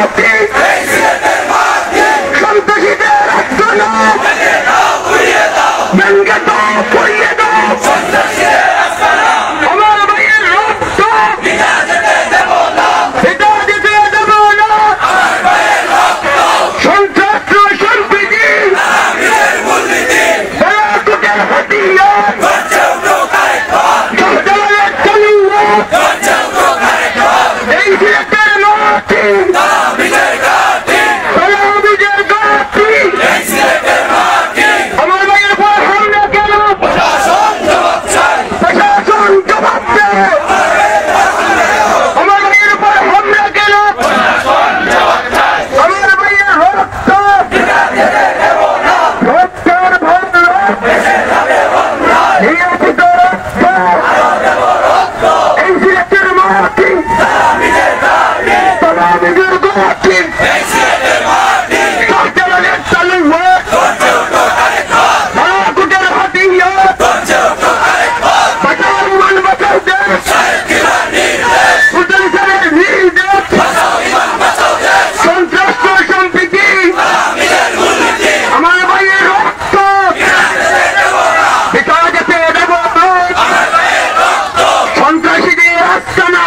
মাটি সন্ত্রাসীদের আস্তানা ভেঙ্গে দাও পুড়িয়ে দাও আমার ভাইয়ের রক্ত পিতা যেতে দেব না সন্ত্রাস সম্প্রীতি বালাকোটের হাতিয়ার শাহজালালের তলোয়ার এই সিলেটের মাটি তালাবীজের ঘাঁটি আমার ভাইয়ের উপর হামলা কেন প্রশাসন জবাব দেয় আমার ভাইয়ের উপর হামলা কেন আমার ভাইয়ের রক্ত রক্তের ভাবনা নিয়োজিত রক্ত এই সিলেটের মাটি তালাবীজের ঘাঁটি শাহজালালের তলোয়ার বালাকোটের হাতিয়ার বাঁচাও ইমান বাঁচাও দেশ পুলিশের নির্দেশ সন্ত্রাস সম্প্রীতি আমার ভাইয়ের রক্ত পিতা যেতে দেব না সন্ত্রাসীদের আস্তানা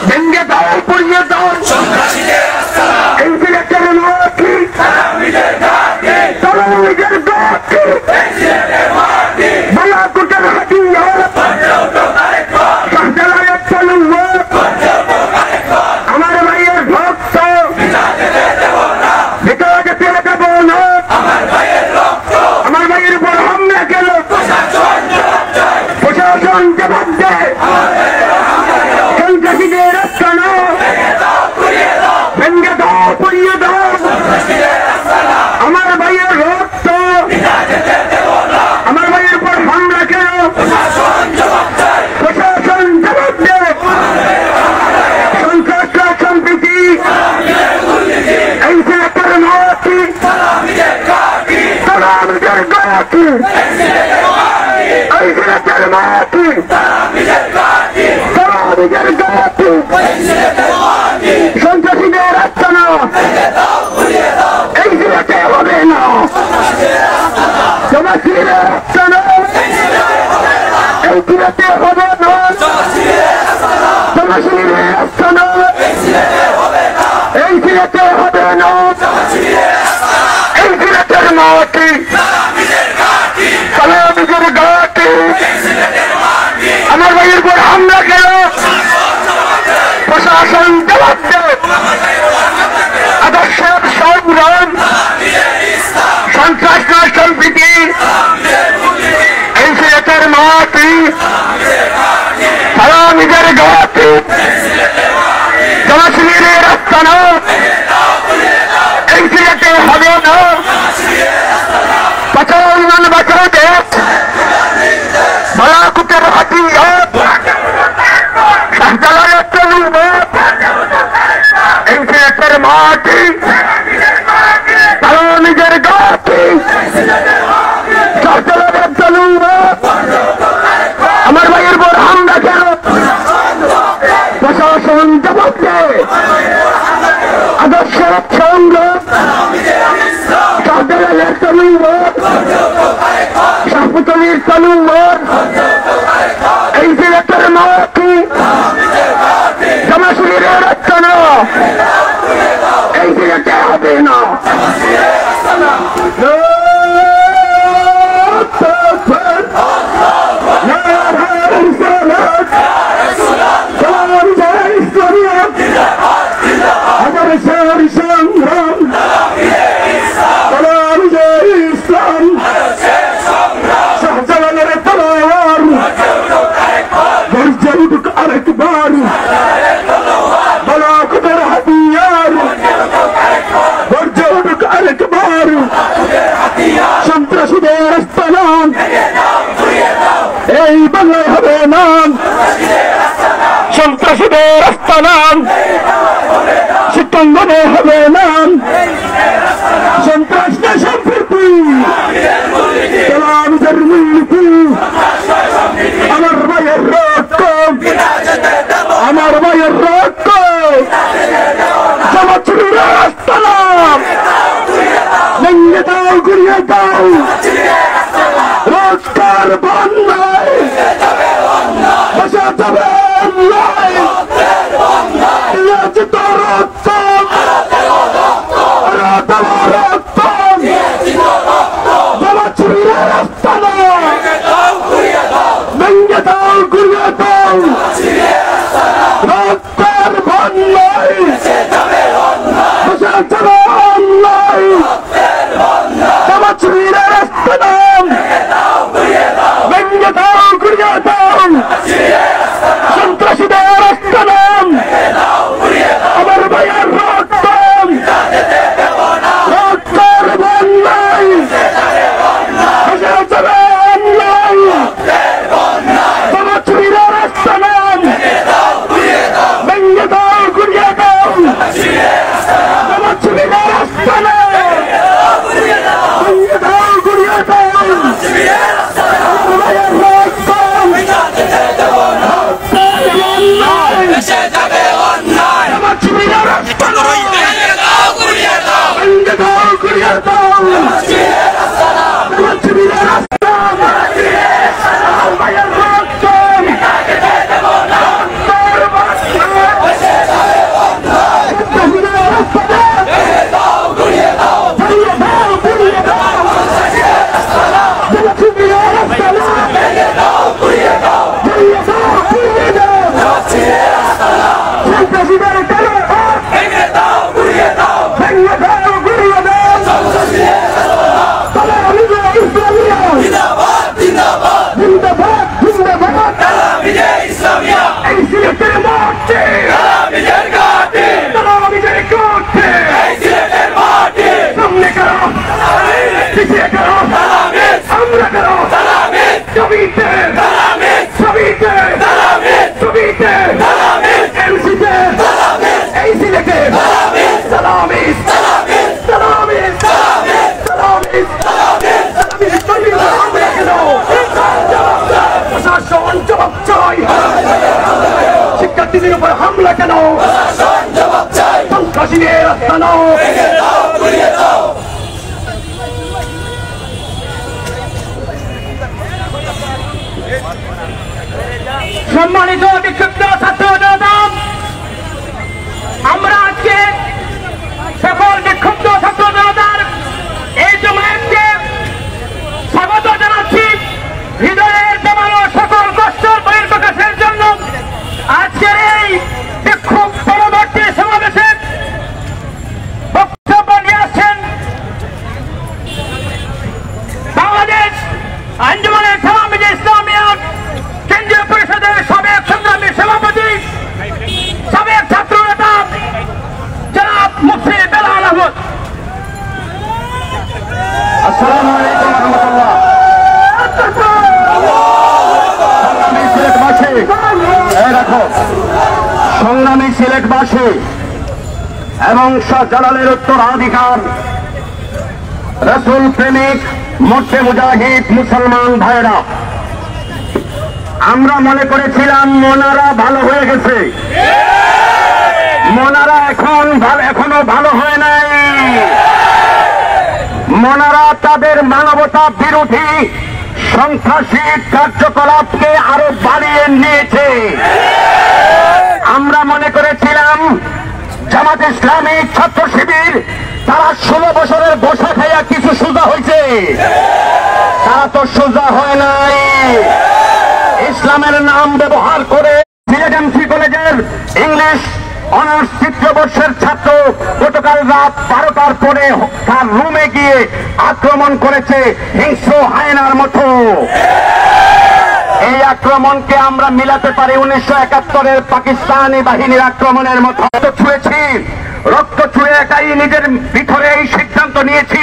ভেঙ্গে দাও পুড়িয়ে দাও এই সিলেটের মাটি তালাবীজের ঘাঁটি বালাকোটের হাতিয়ার শাহজালালের তলোয়ার আমার ভাইয়ের ভক্ত পিতা যেতে দেব না আমার ভাইয়ের উপর হামলা গেল প্রশাসন জবাব দেয় সন্ত্রাসীদের আস্তানা ভেঙ্গে দাও পুড়িয়ে দাও আমার ভাইয়ের রক্ত আমার ভাইয়ের উপর হামলা কেন প্রশাসন জবাব দেয় সন্ত্রাস সম্প্রীতি এই সিলেটের মাটি তালাবীজের ঘাঁটি এই সিলেটের মাটি তালাবীজের ঘাঁটি সন্ত্রাসীদের আস্তানা এই সিলেটে হবে না জমাসিরের আস্তানা এই সিলেটে হবে না জমাসিরের আস্তানা এই সিলেটে হবে না এই সিলেটের মাটি তালাবীজের ঘাঁটি আমার ভাইয়ের উপর হামলা গেল প্রশাসন জবাব দেয় আদর্শের সংগ্রাম সন্ত্রাস সম্প্রীতি এই সিলেটের মাটি তালাবীজের ঘাঁটি জমাসিরের আস্তানা এই সিলেটে হবে না বাঁচাও ইমান বাঁচাও দেশ বালাকোটের হাতিয়ার শাহজালালের তলোয়ার এই সিলেটের মাটি তালাবীজের ঘাঁটি শাহজালালের তলোয়ার আমার ভাইয়ের উপর হামলা কেন প্রশাসন জবাব দেয় আদর্শের সংগ্রাম শাহজালালের তলোয়ার শাহপুতলির তলোয়ার এই সিলেটের মাটি জমাসিরের আস্তানা এই সিলেটে হবে না সংগ্রাম তালাবীজের ইসলাম শাহজালালের তলোয়ার গর্জে উঠুক আরেকবার বালাকোটের হাতিয়ার গর্জে উঠুক আরেকবার সন্ত্রাসীদের আস্তানা এই বাংলায় হবে না সন্ত্রাসীদের আস্তানা চিত্তঙ্গনে হবে না সন্ত্রাস সম্প্রীতি তালাবীজের মূলনীতি আমার ভাইয়ের রক্ত আমার ভাইয়ের রক্ত ঘুরিয়ে দাও রক্তের বন্যায় বসে যাবে অন্যায় দিয়েছি তো রক্ত বাবা চুরিয়ে রাস্তা ভেঙে দাও ঘুরিয়ে দাও রক্তের বন্যায় বসে যাবে অন্যায় বাবা চুরিয়ে রাস্তা ভেঙে দাও ঘুরিয়ে দাও সন্ত্রাসীদের রাস্তা নাম আমার ভাইয়ের রক্ত রক্তের বন্যায় বসে যাবে অন্যায় বাবা চুরিয়ে রাস্তা নাম ভেঙে দাও ঘুরিয়ে দাও বাবা চুরিয়ে রাস্তা নাম ভেঙে দাও ঘুরিয়ে দাও আমার ভাইয়ের রক্ত শিক্ষার্থীদের উপর হামলা কেন সন্ত্রাসীদের রাস্তা নাও সম্মানিত বিক্ষুব্ধ ছাত্র জনতা আমরা আজকে সকল বিক্ষুব্ধ ছাত্র জনতার এই জমায়েতকে স্বাগত জানাচ্ছি হৃদয়ের দমানো সকল কষ্ট বহির্প্রকাশের জন্য আজকের এই বিক্ষোভ পরবর্তী সমাবেশে বক্তব্য নিয়ে আসছেন বাংলাদেশ আঞ্জুমানের তাওয়ামীজে ইসলামিয়া কেন্দ্রীয় পরিষদের সাবেক সংগ্রামী সভাপতি সাবেক ছাত্র নেতা জনাব মুফতি বেলাল আহমদ। আসসালামু আলাইকুম ওয়া রাহমাতুল্লাহ। সংগ্রামী সিলেটবাসী এবং শাহজালালের উত্তরাধিকার রাসূল প্রেমিক মরতে মুজাহিদ মুসলমান ভাইরা, আমরা মনে করেছিলাম মোনারা ভালো হয়ে গেছে, মোনারা এখনো ভালো হয় নাই। মোনারা তাদের মানবতা বিরোধী সন্ত্রাসী কার্যকলাপকে আরো বাড়িয়ে নিয়েছে। আমরা মনে করেছিলাম জামাত ইসলামী ছাত্র শিবির তারা 16 বছরের বসা খাইয়া কিছু সোজা হয়েছে, তারা তো সোজা হয় নাই। ইসলামের নাম ব্যবহার করে সিলেট এমসি কলেজের ইংলিশ অনার্স তৃতীয় বর্ষের ছাত্র গতকাল রাত 12টার পরে তার রুমে গিয়ে আক্রমণ করেছে হিংস্র হায়নার মতো। এই আক্রমণকে আমরা মিলাতে পারি 1971-এর পাকিস্তানি বাহিনীর আক্রমণের মতো। রক্ত ছুঁয়ে একাই নিজের ভিতরে এই সিদ্ধান্ত নিয়েছি,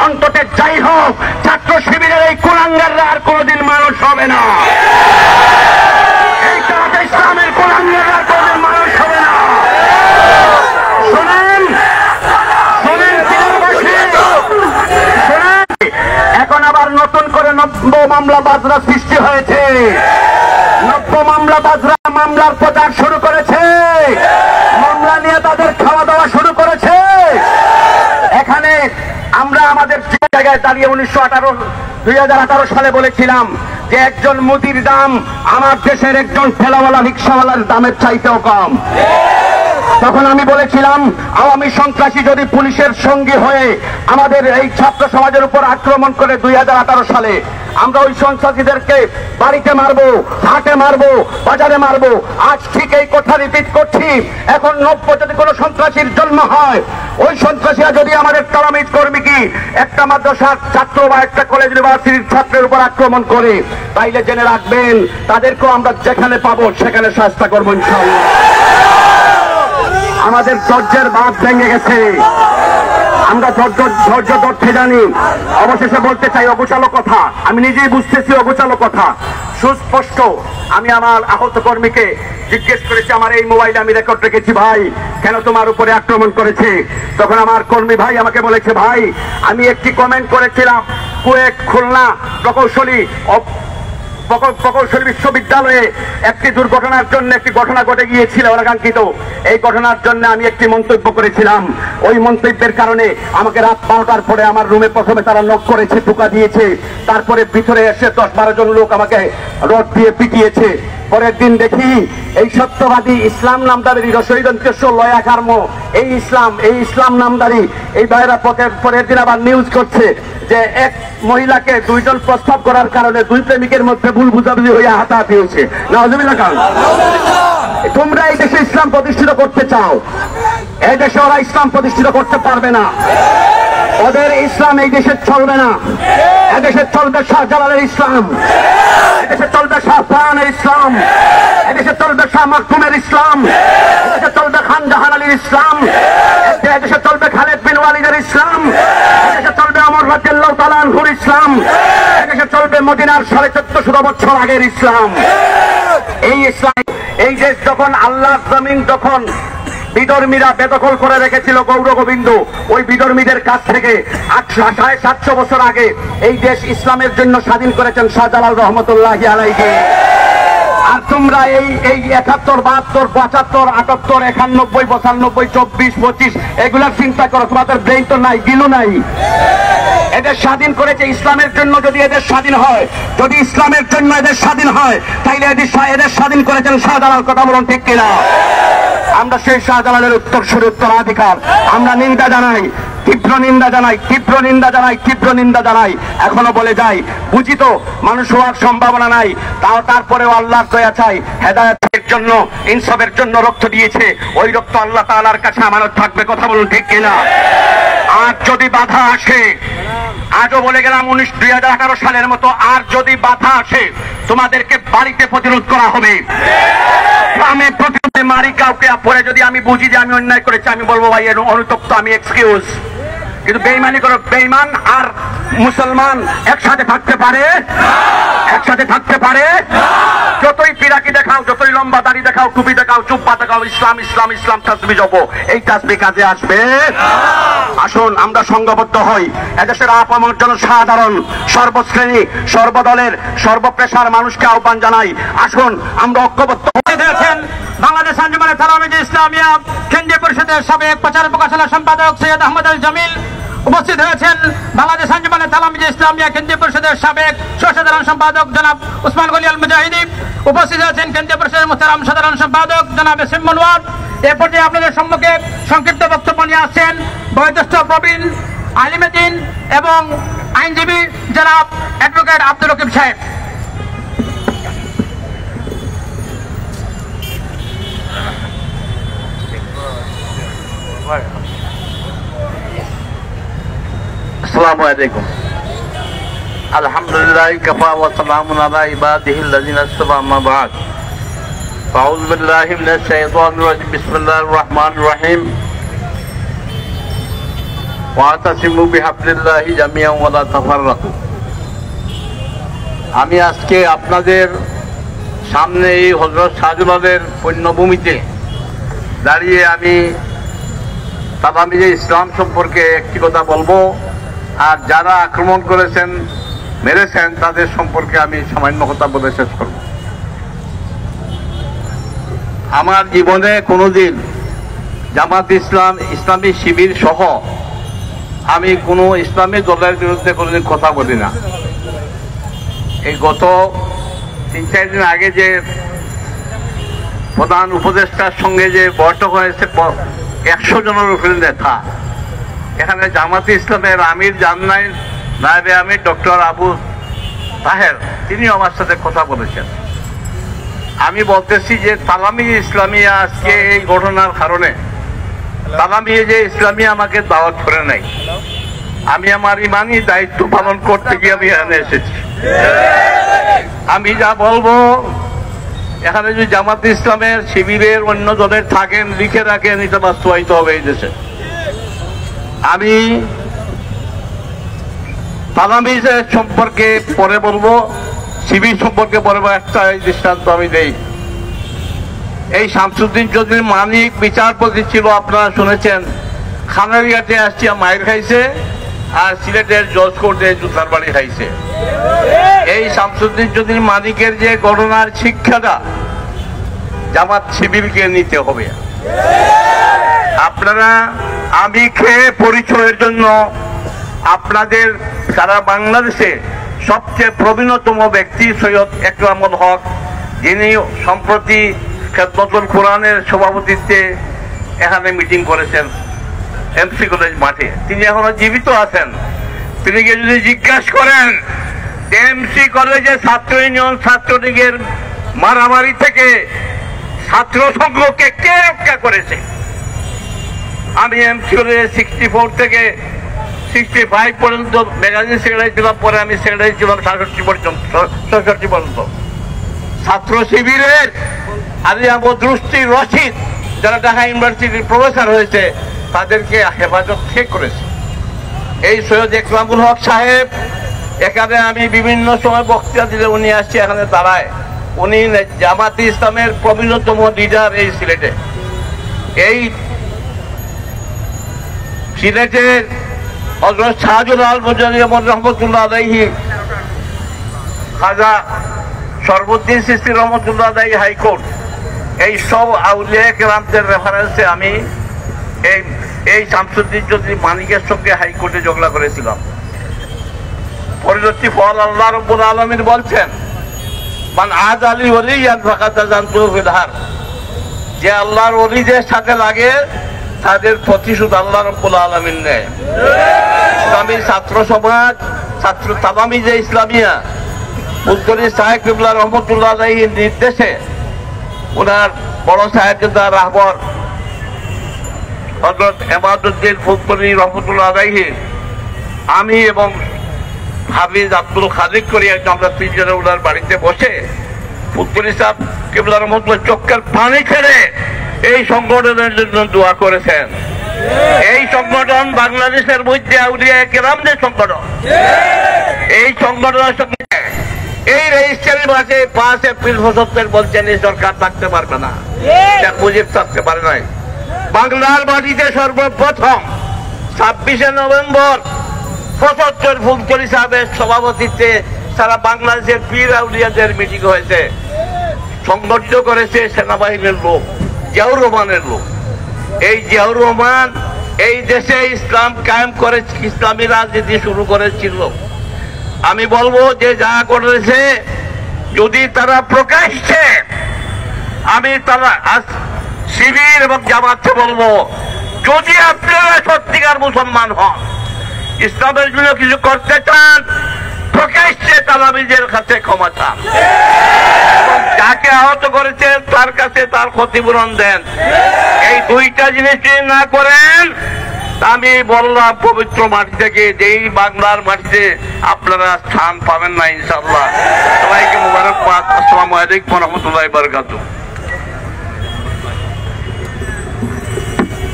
অন্তত যাই হোক ছাত্র শিবিরের এই কুলাঙ্গাররা আর কোনোদিন মানুষ হবে না। এই জামাতে ইসলামের কুলাঙ্গাররা আর কোনোদিন মানুষ হবে না। শোনেন, এখন আবার নতুন করে নব্য মামলা বাজরা সৃষ্টি হয়েছে। নব্য মামলা বাজরা মামলার প্রচার শুরু করেছে, মামলা নিয়ে তাদের খাওয়া দাওয়া শুরু করেছে। এখানে আমরা আমাদের জায়গায় জায়গায় দাঁড়িয়ে 2018 সালে বলেছিলাম যে একজন মুদির দাম আমার দেশের একজন ঠেলাওয়ালা রিক্সাওয়ালার দামের চাইতেও কম। তখন আমি বলেছিলাম আওয়ামী সন্ত্রাসী যদি পুলিশের সঙ্গী হয়ে আমাদের এই ছাত্র সমাজের উপর আক্রমণ করে 2018 সালে, আমরা ওই সন্ত্রাসীদেরকে বাড়িতে মারবো, হাটে মারবো, বাজারে মারবো। আজ ঠিক এই কথা রিপিট করছি। এখন নব্য যদি কোনো সন্ত্রাসীর জন্ম হয়, ওই সন্ত্রাসীরা যদি আমাদের তালামিদ কর্মী কি একটা মাদ্রাসার ছাত্র বা একটা কলেজ ইউনিভার্সিটির ছাত্রের উপর আক্রমণ করে, তাইলে জেনে রাখবেন তাদেরকেও আমরা যেখানে পাবো সেখানে শাস্তি করবো ইনশাআল্লাহ। আমাদের ধৈর্যের বাঁধ ভেঙে গেছে, আমরা ধৈর্য ধরতে জানি। অবশেষে বলতে চাই অগোছালো কথা, আমি নিজেই বুঝতেছি অগোছালো কথা সুস্পষ্ট। আমি আমার আহত কর্মীকে জিজ্ঞেস করেছি, আমার এই মোবাইলে আমি রেকর্ড রেখেছি, ভাই কেন তোমার উপরে আক্রমণ করেছে? তখন আমার কর্মী ভাই আমাকে বলেছে, ভাই আমি একটি কমেন্ট করেছিলাম কুয়েট খুলনা প্রকৌশলী বিশ্ববিদ্যালয়ে একটি দুর্ঘটনার জন্য একটি ঘটনা ঘটে গিয়েছিল অনাকাঙ্ক্ষিত। এই ঘটনার জন্য আমি একটি মন্তব্য করেছিলাম। ওই মন্তব্যের কারণে আমাকে রাত 12টার পরে আমার রুমে প্রথমে তারা নক করেছে, টোকা দিয়েছে, তারপরে ভিতরে এসে 10-12 জন লোক আমাকে রড দিয়ে পিটিয়েছে। পরের দিন দেখি এই সত্যবাদী ইসলাম নামদারি রসইদন্তেশ্ব লয়া কার্ম এই ইসলাম নামদারি এই ভাইরা পরের দিন আবার নিউজ করছে যে এক মহিলাকে 2 জন প্রস্তাব করার কারণে 2 প্রেমিকের মধ্যে ভুল বুঝাবুঝি হয়ে হাতাহাতি হয়েছে। নাউজুবিল্লাহ। তোমরা এই দেশে ইসলাম প্রতিষ্ঠিত করতে চাও, এই দেশে ওরা ইসলাম প্রতিষ্ঠিত করতে পারবে না। ওদের ইসলাম এই দেশে চলবে না। এদেশে চলবে শাহজালালের ইসলাম, এদেশে চলবে শাহজাহানের ইসলাম, এদেশে চলবে শাহ মাকতুমের ইসলাম, এদেশে চলবে খান জাহান আলীর ইসলাম, এদেশে চলবে খালেদ বিন ওয়ালিদের ইসলাম, এদেশে চলবে ওমর রাদিয়াল্লাহু তাআলা আনহুর ইসলাম, এদেশে চলবে মদিনার 1450 বছর আগের ইসলাম। এই ইসলাম, এই দেশ যখন আল্লাহর জমিন যখন বিধর্মীরা বেদখল করে রেখেছিল গৌর গোবিন্দ, ওই বিধর্মীদের কাছ থেকে 750 বছর আগে এই দেশ ইসলামের জন্য স্বাধীন করেছেন শাহজালাল রহমতুল্লাহি আলাইহি। আর তোমরা এই 71, 72, 75, 78, 91, 95, 24, 25 এগুলার চিন্তা করো, তোমাদের ব্রেইন তো নাই, গিলু নাই। এদের স্বাধীন করেছে ইসলামের জন্য। যদি এদের স্বাধীন হয়, যদি ইসলামের জন্য এদের স্বাধীন হয়, তাইলে এদের স্বাধীন করেছেন শাহজালাল। কথা বলুন ঠিক কিনা? আমরা সেই শাহজালালের উত্তরাধিকার। আমরা নিন্দা জানাই, তীব্র নিন্দা জানাই, তীব্র নিন্দা জানাই, তীব্র নিন্দা জানাই। এখনো বলে যাই, বুঝি তো মানুষ হওয়ার সম্ভাবনা নাই, তারপরেও আল্লাহর দয়া চাই। হেদায়েতের জন্য, ইনসাফের জন্য রক্ত দিয়েছে, ওই রক্ত আল্লাহ তাআলার কাছে আমানত থাকবে। কথা বলুন ঠিক কিনা? আর যদি বাধা আসে, আজও বলে গেলাম 2018 সালের মতো আর যদি বাধা আসে, তোমাদেরকে বাড়িতে প্রতিরোধ করা হবে। আমি প্রতিরোধে মারি কাউকে, পরে যদি আমি বুঝি যে আমি অন্যায় করেছি, আমি বলবো ভাই এর অনুতপ্ত, আমি এক্সকিউজ। কিন্তু বেঈমানি করো, বেঈমান আর মুসলমান একসাথে থাকতে পারে? একসাথে থাকতে পারে? যতই পিরাকি দেখাও, যতই লম্বা দাড়ি দেখাও, টুপি দেখাও, জুব্বা দেখাও, ইসলাম ইসলাম ইসলাম তাসবিহ জপো, এই তাসবিহ কাজে আসবে? আসুন আমরা সংঘবদ্ধ হই। এদেশের আপামর জনসাধারণ, সর্বশ্রেণী, সর্বদলের, সর্বপেশার মানুষকে আহ্বান জানাই, আসুন আমরা ঐক্যবদ্ধ হয়েছেন। বাংলাদেশ আঞ্জুমানে তালামিজে ইসলামিয়া কেন্দ্রীয় পরিষদের সাবেক প্রচার প্রকাশনা সম্পাদক সৈয়দ আহমদ আল জামিল উপস্থিত হয়েছেন। বাংলাদেশ আঞ্জুমানে তালামিজে ইসলামিয়া কেন্দ্রীয় পরিষদের সাবেক সাধারণ সম্পাদক জনাব উসমান গনি আল মুজাহিদি উপস্থিত হয়েছেন। কেন্দ্রীয় পরিষদের মোহতারাম সাধারণ সম্পাদক জনাব এসএম মনোয়ার। এ পর্যায়ে আপনাদের সম্মুখে সংক্ষিপ্ত বক্তব্য নিয়ে আসছেন বয়োজ্যেষ্ঠ প্রবীণ আলিমেদ্দিন এবং আইনজীবী জনাব অ্যাডভোকেট আব্দুল রকিব সাহেব। আসসালামু আলাইকুম। আলহামদুলিল্লাহ কাফা ওয়া সালামুন আলা ইবাদিহিল্লাযিনা ইসতাফা, আম্মা বা'দ। আউযু বিল্লাহি মিনাশ শাইতানির রাজিম। বিসমিল্লাহির রহমানির রহিম। ওয়াতাসিমু বিহাবলিল্লাহি জামিআন ওয়া লা তাফাররাকু। আমি আজকে আপনাদের সামনে এই হযরত শাহজালালের পুণ্যভূমিতে দাঁড়িয়ে আমি তালামিজে ইসলাম সম্পর্কে একটি কথা বলবো, আর যারা আক্রমণ করেছেন, মেরেছেন, তাদের সম্পর্কে আমি সামান্য কথা বলে শেষ করব। আমার জীবনে কোনোদিন জামাত ইসলাম, ইসলামী শিবির সহ আমি কোনো ইসলামী দলের বিরুদ্ধে কোনোদিন কথা বলি না। এই গত 3-4 দিন আগে যে প্রধান উপদেষ্টার সঙ্গে যে বৈঠক হয়েছে 100 জনের উপরে নেতা, এখানে জামাতে ইসলামের আমির জান্নাই নায়েবে আমির ডক্টর আবু তাহের তিনিও আমার সাথে কথা বলেছেন। আমি বলতেছি যে তালামি ইসলামিয়া আজকে এই ঘটনার কারণে তালামি যে ইসলামিয়া আমাকে দাওয়াত করে নাই, আমি আমার ইমানি দায়িত্ব পালন করতে গিয়ে আমি এখানে এসেছি। আমি যা বলবো এখানে যদি জামাত ইসলামের শিবিরের অন্য দলের থাকেন লিখে রাখেন, এটা বাস্তবায়িত হবে এই দেশে। আমি তালামি সম্পর্কে পরে বলবো, শিবির সম্পর্কে পরে একটা দৃষ্টান্ত আমি দেই। এই শামসুদ্দিন চৌধুরী মানিক বিচারপতি ছিল, আপনারা শুনেছেন, খানারিয়াতে আসছিয়া মায়ের খাইছে আর সিলেটের জজ কোর্টে জুতার বাড়ি খাইছে। এই শামসুদ্দিন চৌধুরী মানিকের যে ঘটনার শিক্ষাটা জামাত শিবিরকে নিতে হবে। আপনারা আমি খেয়ে পরিচয়ের জন্য আপনাদের সারা বাংলাদেশে সবচেয়ে প্রবীণতম ব্যক্তি সৈয়দ একরামুল হক, যিনি সম্প্রতি খেদমতুল কোরআনের সভাপতিত্বে এখানে মিটিং করেছেন এমসি কলেজ মাঠে, তিনি এখনো জীবিত আছেন। তিনি যদি জিজ্ঞাসা করেন এমসি কলেজে ছাত্র ইউনিয়ন ছাত্রলীগের মারামারি থেকে ছাত্র সংঘকে কে রক্ষা করেছে? আমি এমসি কলেজে 64 থেকে 65 পর্যন্ত ম্যাগাজিন সেক্রেটারি ছিলাম, পরে আমি সেক্রেটারি ছিলাম 66 পর্যন্ত। ছাত্র শিবিরের আলিয়া বদরুস্তি রশিদ যারা ঢাকা ইউনিভার্সিটির প্রফেসর হয়েছে তাদেরকে হেফাজত কে করেছে? এই সৈয়দ একরামুল হক সাহেব এখানে আমি বিভিন্ন সময় বক্তৃতা দিলে উনি আসছে এখানে দাঁড়ায়। উনি জামাতে ইসলামের প্রবীণতম লিডার এই সিলেটে। এই সিলেটের হযরত শাহজালাল আল মুজাদ্দিদ রহমতুল্লাহ আলাইহি, খাজা শরফুদ্দিন চিশতি রহমতুল্লাহ আলাইহি হাইকোর্ট, এই সব আউলিয়া কেরামদের রেফারেন্সে আমি এই শামসুদ্দিন চৌধুরী মানিকের সঙ্গে হাইকোর্টে ঝগড়া করেছিলাম। পরিণতি ফল আল্লাহ রাব্বুল আলামিন বলছেন, মান আদ আলী ওয়ালিয়ান ফাকাদ আযানতুহু বিল হারব, যে আল্লাহর ওলিদের সাথে লাগে তাদের প্রতিশোধ আল্লাহ রাব্বুল আলামিন নেয়। ইসলামী ছাত্র সমাজ, ছাত্র তালামি যে ইসলামিয়া, ফুলতলী সাহেব কিবলা রহমতুল্লাহ আলাইহির নির্দেশে ওনার বড় সাহেবজাদা রাহবর হযরত এমাদউদ্দিন ফুলতলী রহমতুল্লাহ আলাইহি, আমি এবং হাফিজ আব্দুল খালিক করি আমরা 3 জনে ওনার বাড়িতে বসে ফুলতলী সাহেব কিবলা রহমতুল্লাহ চোখের পানি ছেড়ে এই সংগঠনের জন্য দোয়া করেছেন। এই সংগঠন বাংলাদেশের মধ্যে আউলিয়া কেরামদের সংগঠন। এই সংগঠনের সঙ্গে এই রেজিস্ট্রারি মাসে 5 এপ্রিল 75 বলছেন এই সরকার থাকতে পারবে না, শেখ মুজিব থাকতে পারে নাই। বাংলার মাটিতে সর্বপ্রথম 26শে নভেম্বর 75 ফুলতলী সাহেবের সভাপতিত্বে সারা বাংলাদেশের পীর আউলিয়াদের মিটিং হয়েছে। সংগঠিত করেছে সেনাবাহিনীর লোক, জিয়াউর রহমানের লোক। এই জিয়াউর রহমান এই দেশে ইসলাম কায়েম করে ইসলামী রাজনীতি শুরু করেছিল। আমি বলবো যে যা করেছে যদি তারা প্রকাশ্যে, আমি তারা শিবির এবং জামাতকে বলবো, যদি আপনারা সত্যিকার মুসলমান হন, ইসলামের জন্য কিছু করতে চান, প্রকাশ্যে তালামিদের কাছে ক্ষমা চান এবং যাকে আহত করেছেন তার কাছে তার ক্ষতিপূরণ দেন। এই 2টা জিনিস যদি না করেন, আমি বললাম পবিত্র মাটি থেকে, যেই বাংলার মাটিতে আপনারা স্থান পাবেন না ইনশাআল্লাহ। সবাইকে মুবারকবাদ। আসসালামু আলাইকুম ওয়া রাহমাতুল্লাহি ওয়া বারাকাতুহু।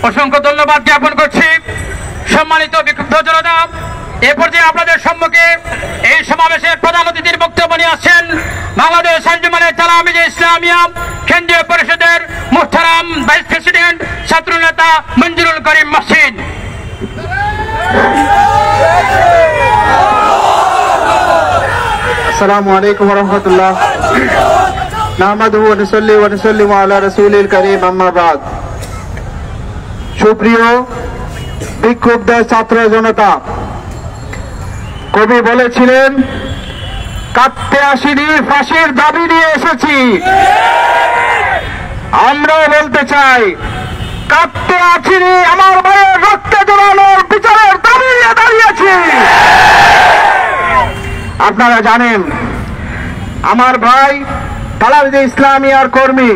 অসংখ্য ধন্যবাদ জ্ঞাপন করছি। সম্মানিত বিক্ষুব্ধ জনতা, এ পর্যায়ে আপনাদের সম্মুখে এই সমাবেশের প্রধান অতিথির বক্তব্য নিয়ে আসছেন বাংলাদেশ আঞ্জুমানে তালামিয়ে ইসলামিয়া কেন্দ্রীয় পরিষদের মুহতারাম ভাইস প্রেসিডেন্ট ছাত্রনেতা মঞ্জুরুল করিম মসজিদ। আসসালামু আলাইকুম ওয়া রাহমাতুল্লাহ। নাহমাদুহু ওয়া নুসাল্লি ওয়া নুসাল্লিমু আলা রাসূলিল কারীম, আম্মা বাদ। সুপ্রিয় বিক্ষুব্ধ ছাত্র জনতা। কবি বলেছিলেন, কাঁদতে আসিনি, ফাঁসির দাবি নিয়ে এসেছি। আমরাও বলতে চাই, কাঁদতে আসিনি, আমার ভাইয়ের রক্তে জড়ানোর বিচারের দাবি নিয়ে দাঁড়িয়েছি। আপনারা জানেন, আমার ভাই তালামিজে ইসলামিয়ার কর্মী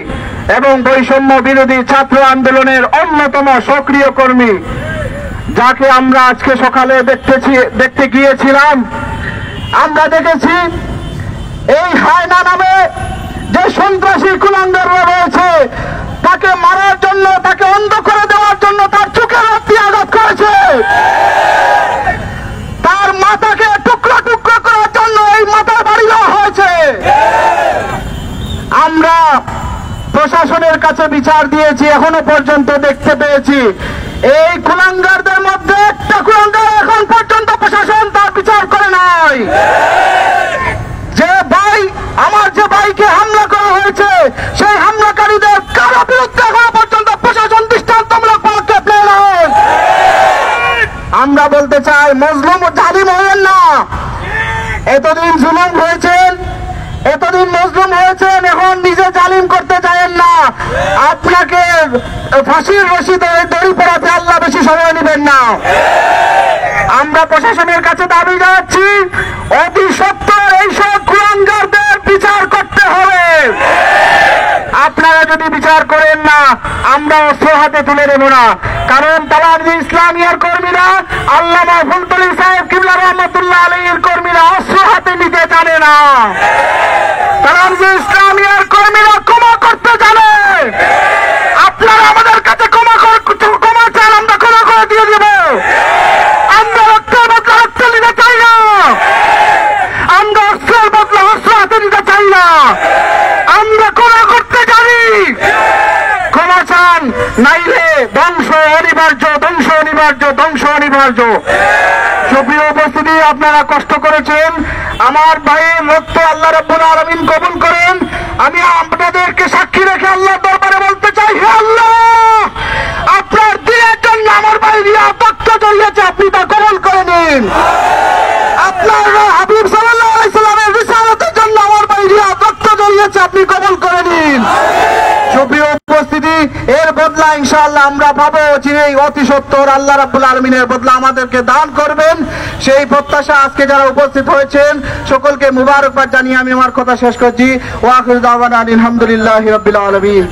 এবং বৈষম্য বিরোধী ছাত্র আন্দোলনের অন্যতম সক্রিয় কর্মী, যাকে আমরা আজকে সকালে দেখতে গিয়েছিলাম। আমরা দেখেছি এই হায়না নামে যে সন্ত্রাসী কুলাঙ্গাররা রয়েছে, তাকে মারার জন্য, তাকে অন্ধ করে দেওয়ার জন্য তার চোখে রাত্রি আঘাত করেছে। তার মাথাকে টুকরো টুকরো করার জন্য এই মাথার বাড়ি দেওয়া হয়েছে। আমরা প্রশাসনের কাছে বিচার দিয়েছি, এখনো পর্যন্ত দেখতে পেয়েছি এই কুলাঙ্গারদের মধ্যে একটা কুলাঙ্গার এখন পর্যন্ত প্রশাসন তার বিচার করে নাই। যে ভাই, আমার যে ভাইকে হামলা করা হয়েছে, সেই হামলাকারীদের কারো বিরুদ্ধে এখনো পর্যন্ত প্রশাসন দৃষ্টান্তমূলক পদক্ষেপ নেয় নাই। আমরা বলতে চাই, মজলুম জালিম হবেন না। এতদিন জুলুম হয়েছেন, এতদিন মজলুম হয়েছেন, এখন নিজে জালিম করতে চাইেন না। আপনাকে ফাঁসির রশিদে দড়ি পড়াতে আল্লাহ বেশি সময় নেবেন না। আমরা প্রশাসনের কাছে দাবি জানাচ্ছি, অতি সত্বর এইসব কুলাঙ্গারদের বিচার করতে হবে। আপনারা যদি বিচার করেন না, আমরা অস্ত্র হাতে তুলে দেব না। কারণ তালামিজে ইসলামিয়ার কর্মীরা, আল্লামা ফুলতলি সাহেব কিবলা রহমতুল্লাহ আলাইহির কর্মীরা অস্ত্র হাতে নিতে জানে না। তালামিজে ইসলামিয়ার কর্মীরা ক্ষমা করতে জানে। আপনারা আমাদের কাছে ক্ষমা চান, আমরা ক্ষমা করে দিয়ে দেব। আমরা রক্তের বদলা রক্ত নিতে চাই না, আমরা অস্ত্রের বদলা অস্ত্র হাতে নিতে চাই না। আমরা ক্ষমা করতে জানি। ক্ষমা চান, নাইলে ধ্বংস অনিবার্য, ধ্বংস অনিবার্য, ধ্বংস অনিবার্য। সুপ্রিয় উপস্থিতি, আপনারা কষ্ট করেছেন, আমার ভাইয়ের রক্ত আল্লাহ রাব্বুল আলামিন কবুল করেন। আমি আপনাদেরকে সাক্ষী রেখে আল্লাহর দরবারে বলতে চাই, হে আল্লাহ, আপনার দিনের জন্য আমার ভাই রিয়া রক্ত ঝরিয়েছে, আপনি তা কবুল করে নিন। আপনার হাবিব সাল্লাল্লাহু আলাইহি সাল্লামের রিসালাতের জন্য আমার ভাই রিয়া রক্ত ঝরিয়েছে, আপনি কবুল করে নিন। সুপ্রিয় উপস্থিতি, এর বদলা ইনশাআল্লাহ আমরা পাবো, চিরেই অতি সত্বর আল্লাহ রাব্বুল আলামিনের বদলা আমাদেরকে দান করবেন, সেই প্রত্যাশা আজকে যারা উপস্থিত হয়েছেন সকলকে মুবারকবাদ জানিয়ে আমি আমার কথা শেষ করছি। ওয়া আখিরু দাওয়ানা আলহামদুলিল্লাহি রাব্বিল আলামিন।